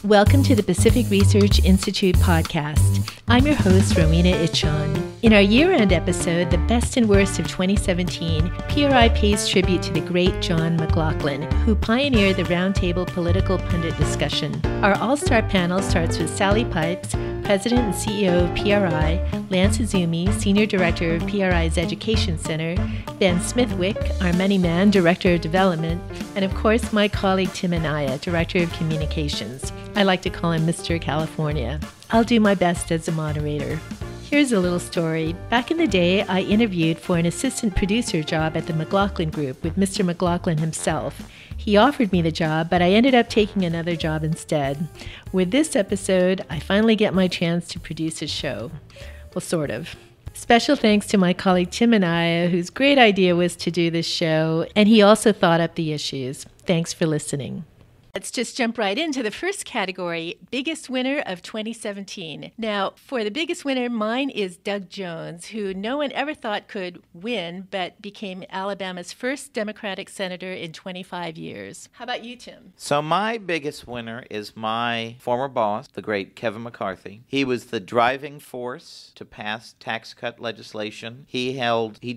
Welcome to the Pacific Research Institute podcast. I'm your host, Rowena Itchon. In our year-end episode, The Best and Worst of 2017, PRI pays tribute to the great John McLaughlin, who pioneered the roundtable political pundit discussion. Our all-star panel starts with Sally Pipes, President and CEO of PRI, Lance Izumi, Senior Director of PRI's Education Center, Ben Smithwick, our money man, Director of Development, and of course my colleague Tim Anaya, Director of Communications. I like to call him Mr. California. I'll do my best as a moderator. Here's a little story. Back in the day, I interviewed for an assistant producer job at the McLaughlin Group with Mr. McLaughlin himself. He offered me the job, but I ended up taking another job instead. With this episode, I finally get my chance to produce a show. Well, sort of. Special thanks to my colleague Tim Anaya, whose great idea was to do this show, and he also thought up the issues. Thanks for listening. Let's just jump right into the first category, biggest winner of 2017. Now, for the biggest winner, mine is Doug Jones, who no one ever thought could win, but became Alabama's first Democratic senator in 25 years. How about you, Tim? So my biggest winner is my former boss, the great Kevin McCarthy. He was the driving force to pass tax cut legislation. He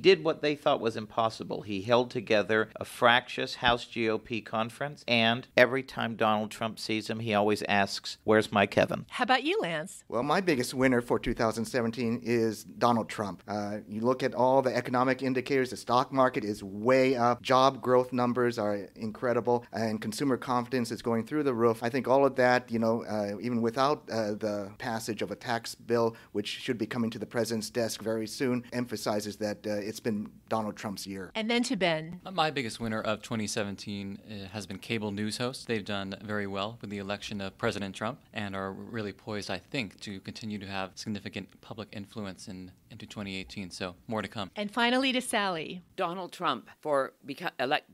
did what they thought was impossible. He held together a fractious House GOP conference, and every time Donald Trump sees him, he always asks, "Where's my Kevin?" How about you, Lance? Well, my biggest winner for 2017 is Donald Trump. You look at all the economic indicators, the stock market is way up, job growth numbers are incredible, and consumer confidence is going through the roof. I think all of that, even without the passage of a tax bill, which should be coming to the president's desk very soon, emphasizes that it's been Donald Trump's year. And then to Ben. My biggest winner of 2017 has been cable news hosts. They've done very well with the election of President Trump and are really poised, I think, to continue to have significant public influence into 2018. So more to come. And finally to Sally. Donald Trump for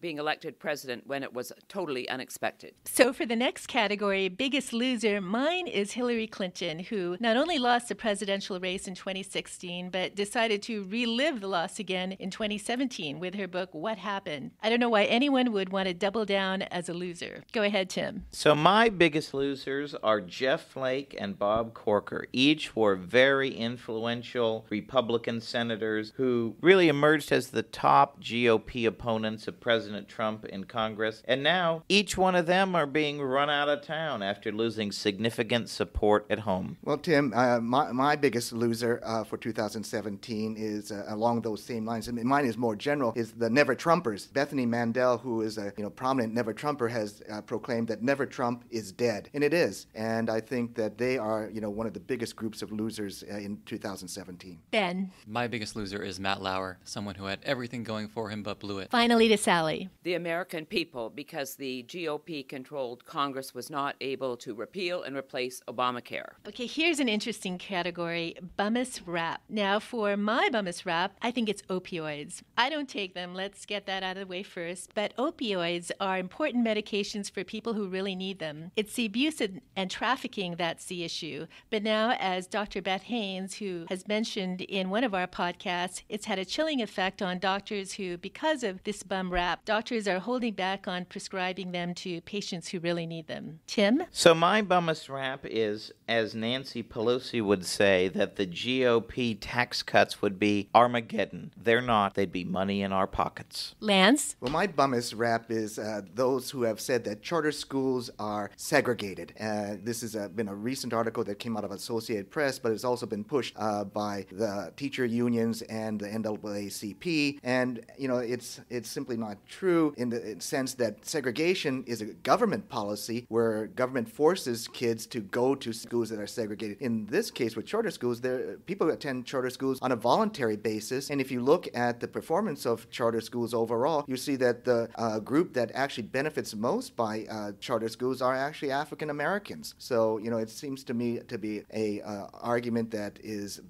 being elected president when it was totally unexpected. So for the next category, biggest loser, mine is Hillary Clinton, who not only lost the presidential race in 2016, but decided to relive the loss again in 2017 with her book, What Happened? I don't know why anyone would want to double down as a loser. Go ahead, Tim. So my biggest losers are Jeff Flake and Bob Corker. Each were very influential Republican senators who really emerged as the top GOP opponents of President Trump in Congress. And now each one of them are being run out of town after losing significant support at home. Well, Tim, my biggest loser for 2017 is along those same lines, and mine is more general, is the Never Trumpers. Bethany Mandel, who is a prominent Never Trumper, has proclaimed that Never Trump is dead, and it is. And I think that they are, one of the biggest groups of losers in 2017. Ben. My biggest loser is Matt Lauer, someone who had everything going for him but blew it. Finally to Sally. The American people, because the GOP-controlled Congress was not able to repeal and replace Obamacare. Okay, here's an interesting category, bummus rap. Now, for my bummus rap, I think it's opioids. I don't take them. Let's get that out of the way first. But opioids are important medications for people who really need them. It's the abuse and trafficking that's the issue. But now, as Dr. Beth Haynes, who has mentioned in one of our podcasts, it's had a chilling effect on doctors who, because of this bum rap, doctors are holding back on prescribing them to patients who really need them. Tim? So my bummus rap is, as Nancy Pelosi would say, that the GOP tax cuts would be Armageddon. They're not. They'd be money in our pockets. Lance? Well, my bummus rap is those who have said that charter schools are segregated. This has been a recent article that came out of Associated Press, but it's also been pushed by the teacher unions and the NAACP. And, it's simply not true in the sense that segregation is a government policy where government forces kids to go to schools that are segregated. In this case, with charter schools, people attend charter schools on a voluntary basis. And if you look at the performance of charter schools overall, you see that the group that actually benefits most by charter schools are actually African Americans. So, it seems to me to be a argument that is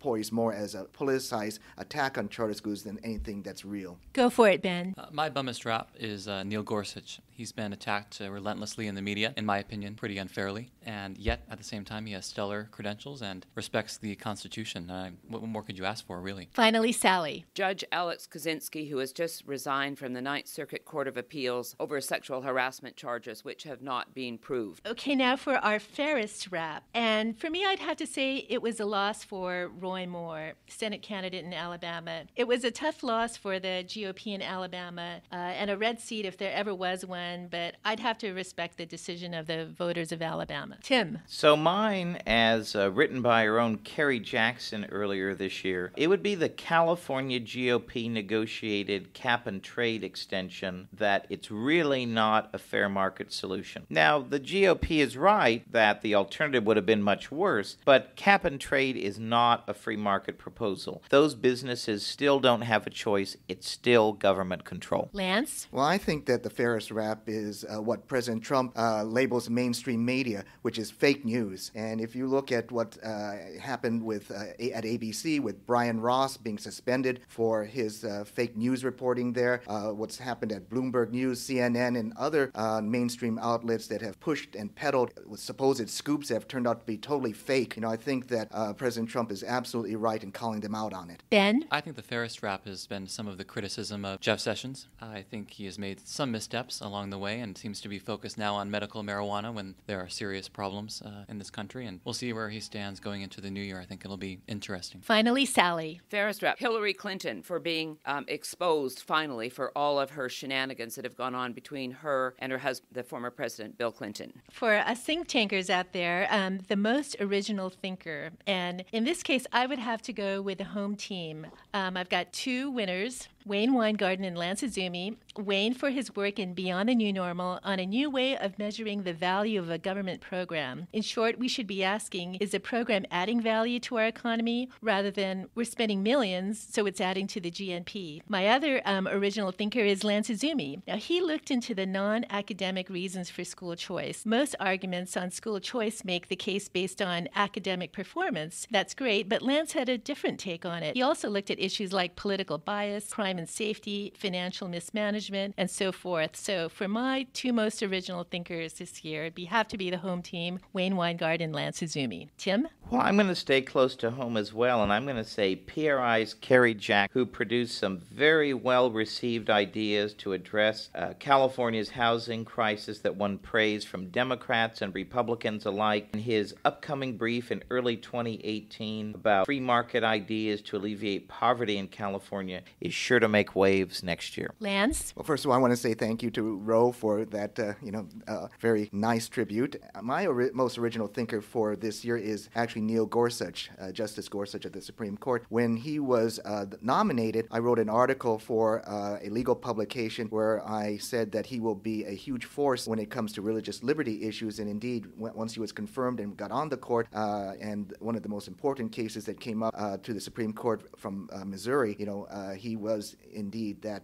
poised more as a politicized attack on charter schools than anything that's real. Go for it, Ben. My bummest rap is Neil Gorsuch. He's been attacked relentlessly in the media, in my opinion, pretty unfairly, and yet at the same time he has stellar credentials and respects the Constitution. What more could you ask for, really? Finally, Sally. Judge Alex Kaczynski, who has just resigned from the Ninth Circuit Court of Appeals over sexual harassment charges which have not been proved. Okay, now for our fairest rap. And for me, I'd have to say it was a loss for Roy Moore, Senate candidate in Alabama. It was a tough loss for the GOP in Alabama and a red seat if there ever was one, but I'd have to respect the decision of the voters of Alabama. Tim. So mine, as written by our own Kerry Jackson earlier this year, it would be the California GOP negotiated cap and trade extension that it's really not a fair market solution. Now, the GOP is right that the alternative would have been much worse, but cap and trade is not a free market proposal. Those businesses still don't have a choice. It's still government control. Lance? Well, I think that the fairest rap is what President Trump labels mainstream media, which is fake news. And if you look at what happened with at ABC with Brian Ross being suspended for his fake news reporting there, what's happened at Bloomberg News, CNN, and other mainstream outlets that have pushed and peddled with supposed scoops that have turned out to be totally fake, I think that President Trump is absolutely right in calling them out on it. Ben? I think the fairest rap has been some of the criticism of Jeff Sessions. I think he has made some missteps along the way and seems to be focused now on medical marijuana when there are serious problems in this country. And we'll see where he stands going into the new year. I think it'll be interesting. Finally, Sally. Fairest rap, Hillary Clinton, for being exposed finally for all of her shenanigans that have gone on between her and her husband, the former President Bill Clinton. For us think tankers out there, the most original thinker, and in this case, I would have to go with the home team. I've got two winners, Wayne Weingarten and Lance Izumi. Wayne for his work in Beyond the New Normal on a new way of measuring the value of a government program. In short, we should be asking, is a program adding value to our economy rather than we're spending millions, so it's adding to the GNP? My other original thinker is Lance Izumi. Now, he looked into the non-academic reasons for school choice. Most arguments on school choice make the case based on academic performance. That's great, but Lance had a different take on it. He also looked at issues like political bias, crime and safety, financial mismanagement, and so forth. So for my two most original thinkers this year, it'd have to be the home team, Wayne Weingarten and Lance Izumi. Tim? Well, I'm going to stay close to home as well, and I'm going to say PRI's Kerry Jack, who produced some very well-received ideas to address California's housing crisis that won praise from Democrats and Republicans alike. In his upcoming brief in early 2018 about free market ideas to alleviate poverty in California is sure to make waves next year. Lance? Well, first of all, I want to say thank you to Roe for that, very nice tribute. My most original thinker for this year is actually Neil Gorsuch, Justice Gorsuch of the Supreme Court. When he was nominated, I wrote an article for a legal publication where I said that he will be a huge force when it comes to religious liberty issues. And indeed, once he was confirmed and got on the court, and one of the most important cases that came up to the Supreme Court from Missouri, he was indeed that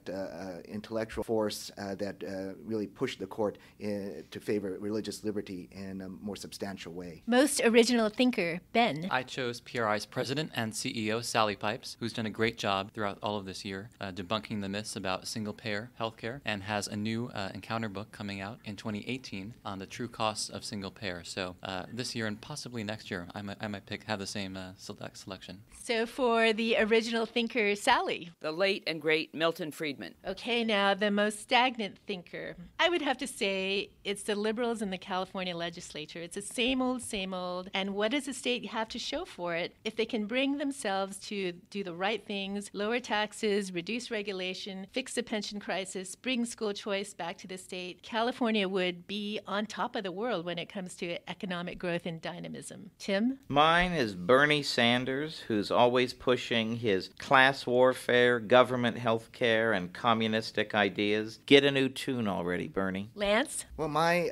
intellectual force that really pushed the court to favor religious liberty in a more substantial way. Most original thinker, Ben. I chose PRI's president and CEO, Sally Pipes, who's done a great job throughout all of this year debunking the myths about single-payer healthcare and has a new encounter book coming out in 2018 on the true costs of single-payer. So this year and possibly next year, I might have the same selection. So for the original thinker, Sally. The late and great Milton Friedman. Okay, now the most stagnant thinker. I would have to say it's the liberals in the California legislature. It's the same old, and what does the state have to show for it? If they can bring themselves to do the right things, lower taxes, reduce regulation, fix the pension crisis, bring school choice back to the state, California would be on top of the world when it comes to economic growth and dynamism. Tim? Mine is Bernie Sanders, who's always pushing his class warfare, government health care, and communistic ideas. Get a new tune already, Bernie. Lance? Well, my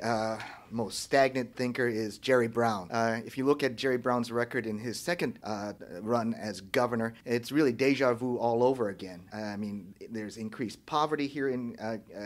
most stagnant thinker is Jerry Brown. If you look at Jerry Brown's record in his second run as governor, it's really deja vu all over again. I mean, there's increased poverty here in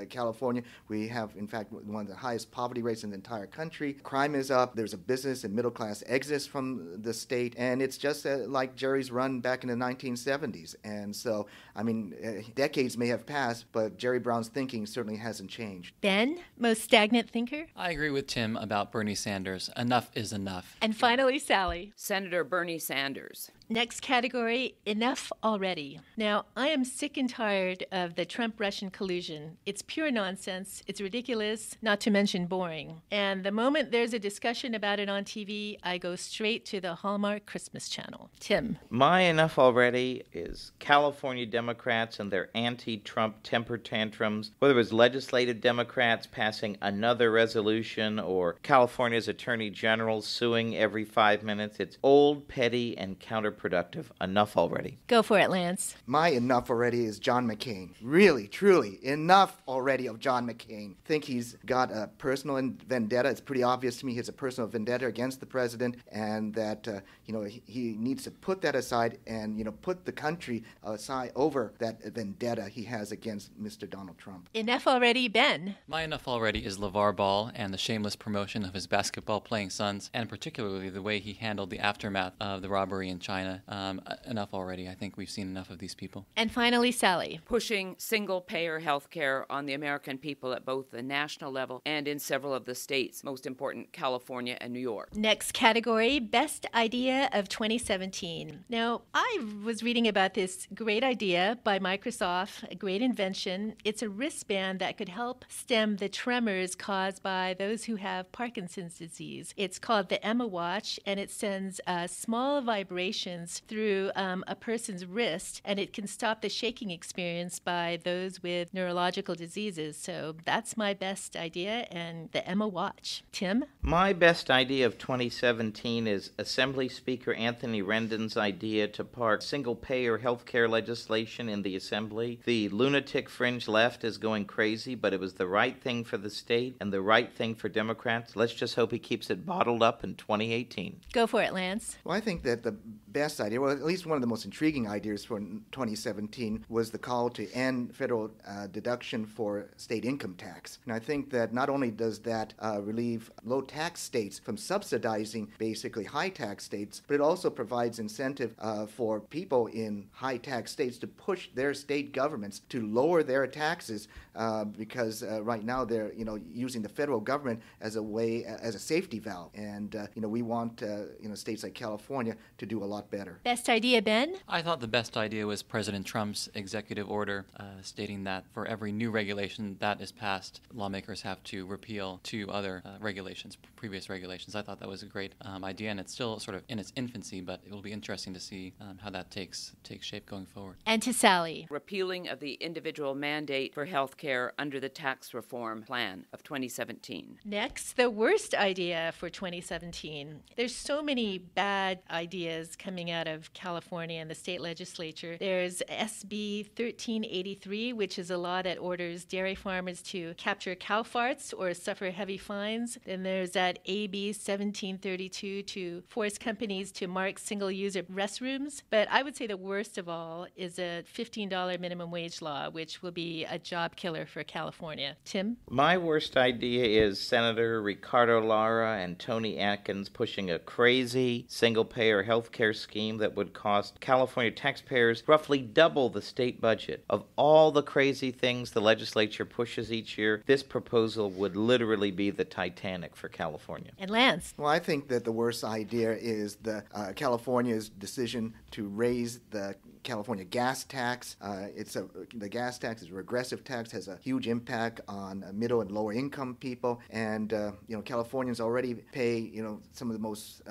California. We have, in fact, one of the highest poverty rates in the entire country. Crime is up. There's a business and middle class exodus from the state, and it's just like Jerry's run back in the 1970s. And so, I mean, decades may have passed, but Jerry Brown's thinking certainly hasn't changed. Ben, most stagnant thinker? I agree with Tim about Bernie Sanders. Enough is enough. And finally, Sally. Senator Bernie Sanders. Next category, enough already. Now, I am sick and tired of the Trump-Russian collusion. It's pure nonsense. It's ridiculous, not to mention boring. And the moment there's a discussion about it on TV, I go straight to the Hallmark Christmas Channel. Tim. My enough already is California Democrats and their anti-Trump temper tantrums, whether it was legislative Democrats passing another resolution or California's Attorney General suing every 5 minutes. It's old, petty, and counterproductive. Enough already. Go for it, Lance. My enough already is John McCain. Really, truly, enough already of John McCain. I think he's got a personal vendetta. It's pretty obvious to me he has a personal vendetta against the president, and that he needs to put that aside and put the country aside over that vendetta he has against Mr. Donald Trump. Enough already, Ben. My enough already is LeVar Ball and the shameless promotion of his basketball-playing sons, and particularly the way he handled the aftermath of the robbery in China. Enough already. I think we've seen enough of these people. And finally, Sally. Pushing single-payer health care on the American people at both the national level and in several of the states, most important, California and New York. Next category, best idea of 2017. Now, I was reading about this great idea by Microsoft, a great invention. It's a wristband that could help stem the tremors caused by those who have Parkinson's disease. It's called the Emma Watch, and it sends small vibrations through a person's wrist, and it can stop the shaking experience by those with neurological diseases. So that's my best idea, and the Emma Watch. Tim? My best idea of 2017 is Assembly Speaker Anthony Rendon's idea to park single-payer health care legislation in the Assembly. The lunatic fringe left is going crazy, but it was the right thing for the state and the right thing for Democrats. Let's just hope he keeps it bottled up in 2018. Go for it, Lance. Well, I think that the best idea, well, at least one of the most intriguing ideas for 2017 was the call to end federal deduction for state income tax. And I think that not only does that relieve low-tax states from subsidizing basically high-tax states, but it also provides incentive for people in high-tax states to push their state governments to lower their taxes because right now they're using the federal government as a way, as a safety valve. And we want states like California to do a lot better. Best idea, Ben? I thought the best idea was President Trump's executive order stating that for every new regulation that is passed, lawmakers have to repeal two other regulations, previous regulations. I thought that was a great idea, and it's still sort of in its infancy, but it will be interesting to see how that takes shape going forward. And to Sally. Repealing of the individual mandate for health care under the tax reform plan of 2017. Next, the worst idea for 2017. There's so many bad ideas coming out of California and the state legislature. There's SB 1383, which is a law that orders dairy farmers to capture cow farts or suffer heavy fines. Then there's that AB 1732 to force companies to mark single-user restrooms. But I would say the worst of all is a $15 minimum wage law, which will be a job killer for California. Tim? My worst idea is Senator Ricardo Lara and Tony Atkins pushing a crazy single-payer health care scheme that would cost California taxpayers roughly double the state budget. Of all the crazy things the legislature pushes each year, this proposal would literally be the Titanic for California. And Lance? Well, I think that the worst idea is the California's decision to raise the California gas tax. The gas tax is a regressive tax, has a huge impact on middle and lower income people, and Californians already pay some of the most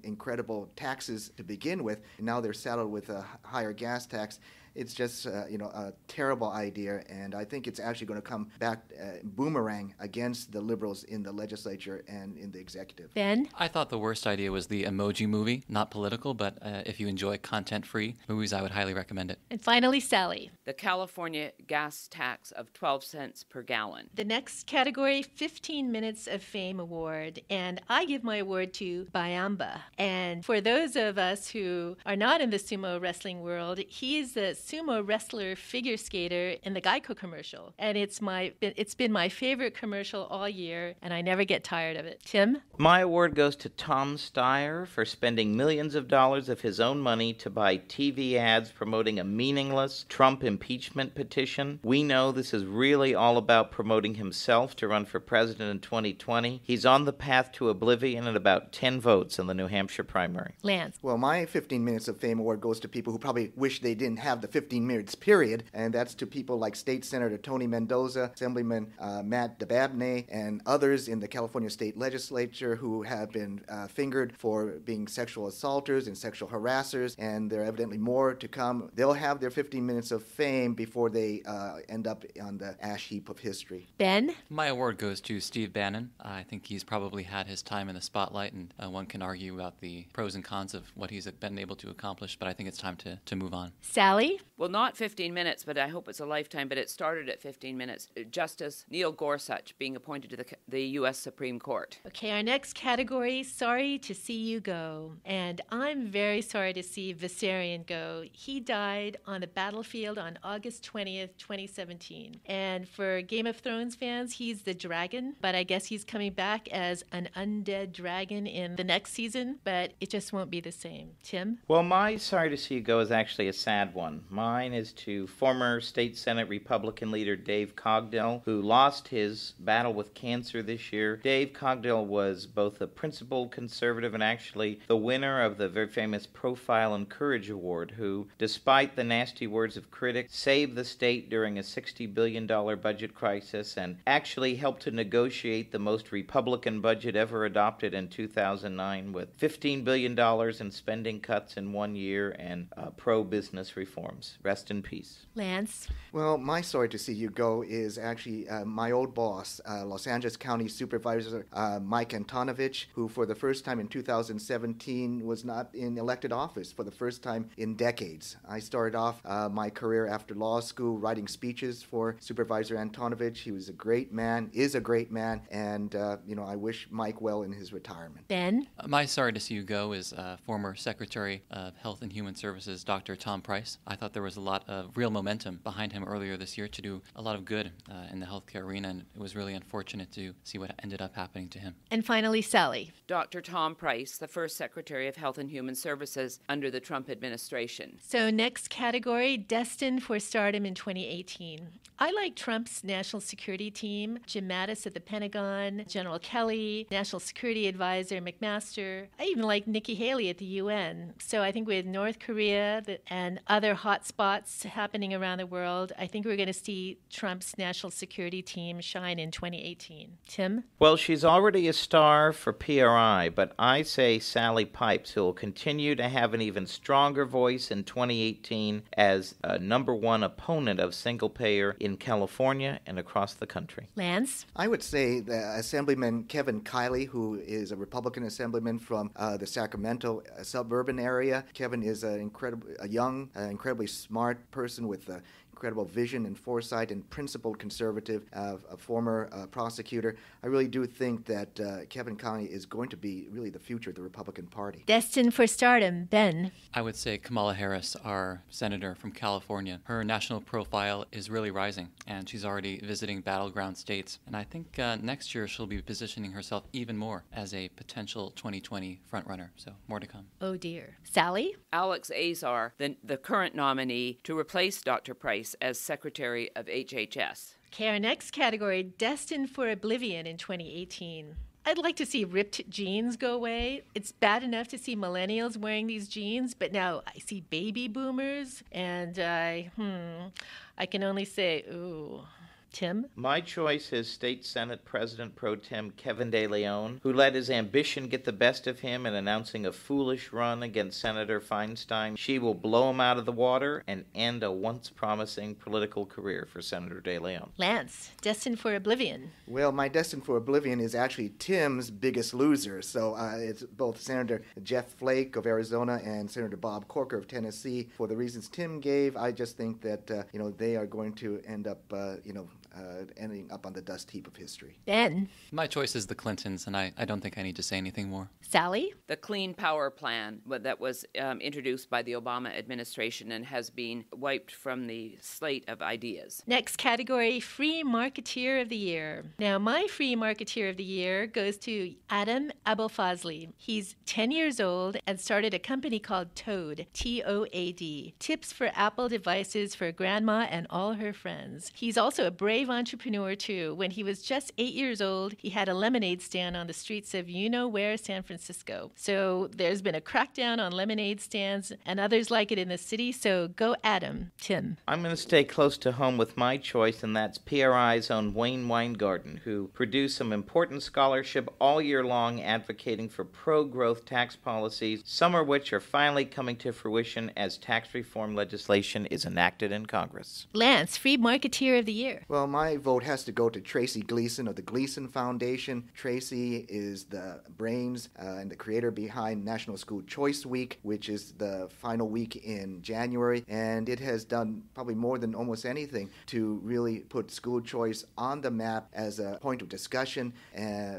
incredible taxes to begin with, and now they're saddled with a higher gas tax. It's just, a terrible idea, and I think it's actually going to come back boomerang against the liberals in the legislature and in the executive. Ben? I thought the worst idea was the Emoji Movie. Not political, but if you enjoy content-free movies, I would highly recommend it. And finally, Sally. The California gas tax of 12 cents per gallon. The next category, 15 Minutes of Fame Award. And I give my award to Bayamba. And for those of us who are not in the sumo wrestling world, he is the sumo wrestler figure skater in the Geico commercial. And it's been my favorite commercial all year, and I never get tired of it. Tim? My award goes to Tom Steyer for spending millions of dollars of his own money to buy TV ads promoting a meaningless Trump impeachment petition. We know this is really all about promoting himself to run for president in 2020. He's on the path to oblivion at about 10 votes in the New Hampshire primary. Lance? Well, my 15 Minutes of Fame award goes to people who probably wish they didn't have the 15 minutes period, and that's to people like State Senator Tony Mendoza, Assemblyman Matt DeBabney, and others in the California State Legislature who have been fingered for being sexual assaulters and sexual harassers, and there are evidently more to come. They'll have their 15 minutes of fame before they end up on the ash heap of history. Ben? My award goes to Steve Bannon. I think he's probably had his time in the spotlight, and one can argue about the pros and cons of what he's been able to accomplish, but I think it's time to move on. Sally? Well, not 15 minutes, but I hope it's a lifetime, but it started at 15 minutes. Justice Neil Gorsuch being appointed to the U.S. Supreme Court. Okay, our next category, sorry to see you go. And I'm very sorry to see Viserion go. He died on the battlefield on August 20th, 2017. And for Game of Thrones fans, he's the dragon, but I guess he's coming back as an undead dragon in the next season, but it just won't be the same. Tim? Well, my sorry to see you go is actually a sad one. Mine is to former State Senate Republican leader Dave Cogdell, who lost his battle with cancer this year. Dave Cogdell was both a principled conservative and actually the winner of the very famous Profile and Courage Award, who, despite the nasty words of critics, saved the state during a $60 billion budget crisis and actually helped to negotiate the most Republican budget ever adopted in 2009 with $15 billion in spending cuts in 1 year and pro-business reforms. Rest in peace. Lance? Well, my sorry to see you go is actually my old boss, Los Angeles County Supervisor Mike Antonovich, who for the first time in 2017 was not in elected office for the first time in decades. I started off my career after law school writing speeches for Supervisor Antonovich. He was a great man, is a great man, and I wish Mike well in his retirement. Ben? My sorry to see you go is former Secretary of Health and Human Services, Dr. Tom Price. I thought there was a lot of real momentum behind him earlier this year to do a lot of good in the healthcare arena, and it was really unfortunate to see what ended up happening to him. And finally, Sally. Dr. Tom Price, the first Secretary of Health and Human Services under the Trump administration. So next category, destined for stardom in 2018. I like Trump's national security team, Jim Mattis at the Pentagon, General Kelly, National Security Advisor McMaster. I even like Nikki Haley at the UN. So I think with North Korea and other hot spots happening around the world, I think we're going to see Trump's national security team shine in 2018. Tim? Well, she's already a star for PRI, but I say Sally Pipes, who will continue to have an even stronger voice in 2018 as a number one opponent of single-payer in California and across the country. Lance? I would say that Assemblyman Kevin Kiley, who is a Republican assemblyman from the Sacramento suburban area. Kevin is a young, incredibly smart person with incredible vision and foresight and principled conservative, a former prosecutor. I really do think that Kevin Kiley is going to be really the future of the Republican Party. Destined for stardom, Ben? I would say Kamala Harris, our senator from California. Her national profile is really rising, and she's already visiting battleground states. And I think next year she'll be positioning herself even more as a potential 2020 frontrunner. So more to come. Oh, dear. Sally? Alex Azar, the current nominee to replace Dr. Price as Secretary of HHS. Okay, our next category, destined for oblivion in 2018. I'd like to see ripped jeans go away. It's bad enough to see millennials wearing these jeans, but now I see baby boomers, and I can only say, ooh. Tim? My choice is State Senate President Pro Tem Kevin De Leon, who let his ambition get the best of him in announcing a foolish run against Senator Feinstein. She will blow him out of the water and end a once promising political career for Senator De Leon. Lance, destined for oblivion. Well, my destined for oblivion is actually Tim's biggest loser. So it's both Senator Jeff Flake of Arizona and Senator Bob Corker of Tennessee. For the reasons Tim gave, I just think that they are going to end up ending up on the dust heap of history. Ben? My choice is the Clintons, and I don't think I need to say anything more. Sally? The Clean Power Plan that was introduced by the Obama administration and has been wiped from the slate of ideas. Next category, Free Marketeer of the Year. Now, my Free Marketeer of the Year goes to Adam Abelfazli. He's 10 years old and started a company called Toad, T-O-A-D, tips for Apple devices for grandma and all her friends. He's also a brave entrepreneur, too. When he was just 8 years old, he had a lemonade stand on the streets of you-know-where, San Francisco. So there's been a crackdown on lemonade stands and others like it in the city, so go Adam. Tim? I'm going to stay close to home with my choice, and that's PRI's own Wayne Weingarten, who produced some important scholarship all year long advocating for pro-growth tax policies, some of which are finally coming to fruition as tax reform legislation is enacted in Congress. Lance, Free Marketeer of the Year. Well, my vote has to go to Tracy Gleason of the Gleason Foundation. Tracy is the brains and the creator behind National School Choice Week, which is the final week in January, and it has done probably more than almost anything to really put school choice on the map as a point of discussion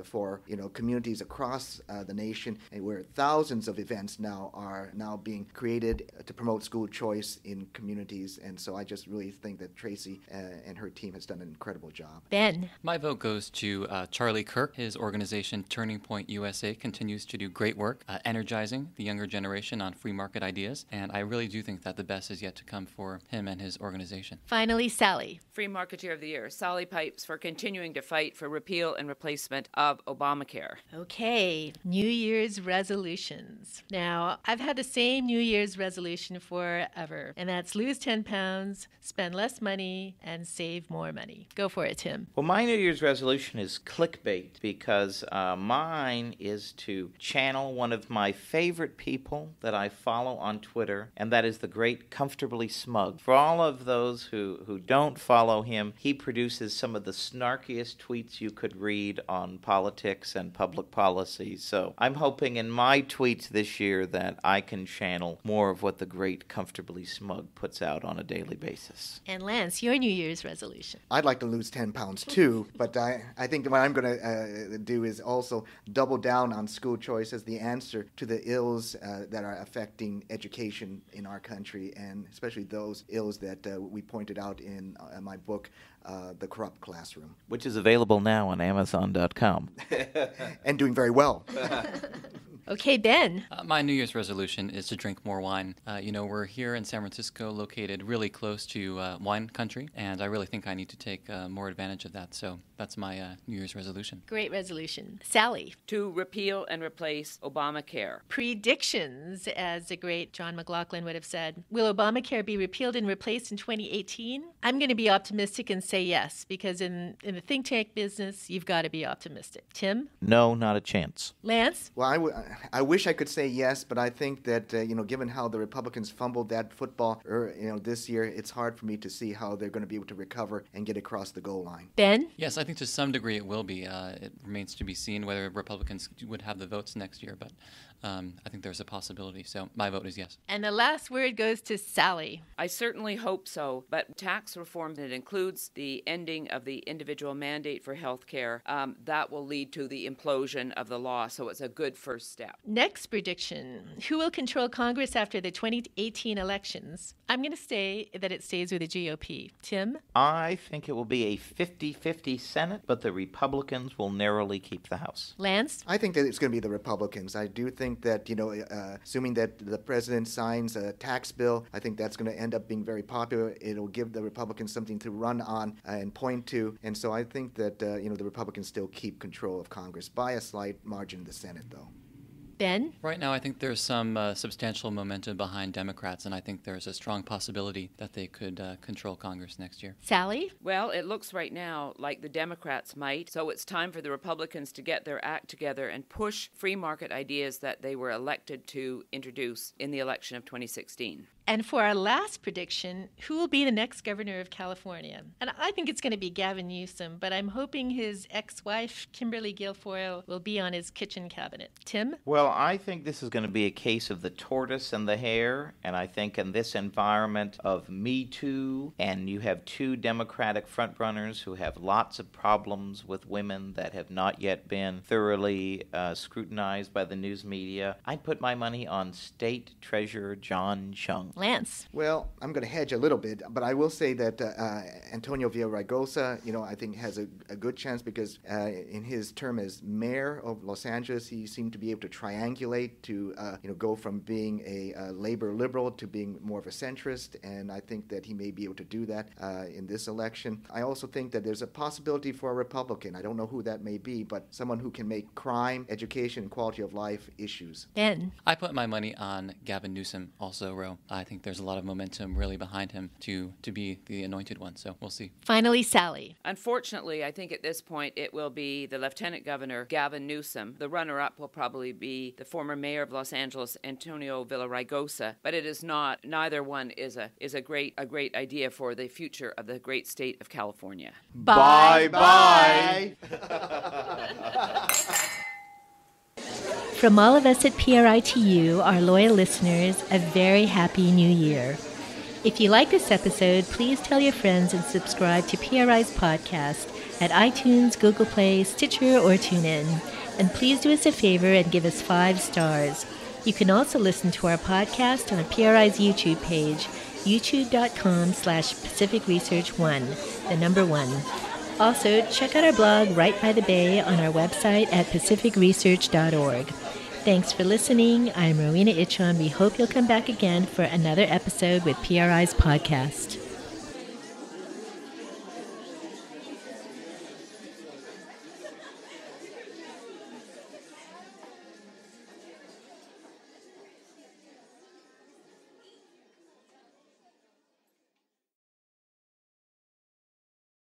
for communities across the nation, and where thousands of events are now being created to promote school choice in communities. And so I just really think that Tracy and her team has done an incredible job. Ben? My vote goes to Charlie Kirk. His organization Turning Point USA continues to do great work, energizing the younger generation on free market ideas, and I really do think that the best is yet to come for him and his organization. Finally, Sally. Free Marketeer of the Year, Sally Pipes, for continuing to fight for repeal and replacement of Obamacare. Okay, New Year's resolutions. Now, I've had the same New Year's resolution forever, and that's lose 10 pounds, spend less money, and save more money. Go for it, Tim. Well, my New Year's resolution is clickbait because mine is to channel one of my favorite people that I follow on Twitter, and that is the great Comfortably Smug. For all of those who don't follow him, he produces some of the snarkiest tweets you could read on politics and public policy. So I'm hoping in my tweets this year that I can channel more of what the great Comfortably Smug puts out on a daily basis. And Lance, your New Year's resolution. I'd like to lose 10 pounds too, but I think what I'm going to do is also double down on school choice as the answer to the ills that are affecting education in our country, and especially those ills that we pointed out in my book, The Corrupt Classroom. Which is available now on Amazon.com. And doing very well. Okay, Ben. My New Year's resolution is to drink more wine. We're here in San Francisco, located really close to wine country, and I really think I need to take more advantage of that. So that's my New Year's resolution. Great resolution. Sally. To repeal and replace Obamacare. Predictions, as the great John McLaughlin would have said. Will Obamacare be repealed and replaced in 2018? I'm going to be optimistic and say yes, because in the think tank business, you've got to be optimistic. Tim? No, not a chance. Lance? Well, I wish I could say yes, but I think that, given how the Republicans fumbled that football this year, it's hard for me to see how they're going to be able to recover and get across the goal line. Ben? Yes, I think to some degree it will be. It remains to be seen whether Republicans would have the votes next year, but I think there's a possibility. So my vote is yes. And the last word goes to Sally. I certainly hope so, but tax reform that includes the ending of the individual mandate for health care, that will lead to the implosion of the law, so it's a good first step. Next prediction. Who will control Congress after the 2018 elections? I'm going to say that it stays with the GOP. Tim? I think it will be a 50-50 Senate, but the Republicans will narrowly keep the House. Lance? I think that it's going to be the Republicans. I do think that, assuming that the president signs a tax bill, I think that's going to end up being very popular. It'll give the Republicans something to run on and point to. And so I think that, the Republicans still keep control of Congress by a slight margin in the Senate, though. Ben? Right now, I think there's some substantial momentum behind Democrats, and I think there's a strong possibility that they could control Congress next year. Sally? Well, it looks right now like the Democrats might, so it's time for the Republicans to get their act together and push free market ideas that they were elected to introduce in the election of 2016. And for our last prediction, who will be the next governor of California? And I think it's going to be Gavin Newsom, but I'm hoping his ex-wife, Kimberly Guilfoyle, will be on his kitchen cabinet. Tim? Well, I think this is going to be a case of the tortoise and the hare, and I think in this environment of Me Too, and you have two Democratic frontrunners who have lots of problems with women that have not yet been thoroughly scrutinized by the news media, I'd put my money on State Treasurer John Chung. Lance? Well, I'm going to hedge a little bit, but I will say that Antonio Villaraigosa, I think has a good chance because in his term as mayor of Los Angeles, he seemed to be able to triangulate to, go from being a labor liberal to being more of a centrist, and I think that he may be able to do that in this election. I also think that there's a possibility for a Republican. I don't know who that may be, but someone who can make crime, education, and quality of life issues. Ben? I put my money on Gavin Newsom also, Ro. I think there's a lot of momentum really behind him to be the anointed one, so we'll see. Finally, Sally? Unfortunately, I think at this point it will be the Lieutenant Governor, Gavin Newsom. The runner-up will probably be the former mayor of Los Angeles, Antonio Villaraigosa, but it is not. Neither one is a great idea for the future of the great state of California. Bye-bye! From all of us at PRI to you, our loyal listeners, a very happy new year. If you like this episode, please tell your friends and subscribe to PRI's podcast at iTunes, Google Play, Stitcher, or TuneIn. And please do us a favor and give us 5 stars. You can also listen to our podcast on PRI's YouTube page, youtube.com/PacificResearch1, the number 1. Also, check out our blog Right by the Bay on our website at pacificresearch.org. Thanks for listening. I'm Rowena Itchon. We hope you'll come back again for another episode with PRI's podcast.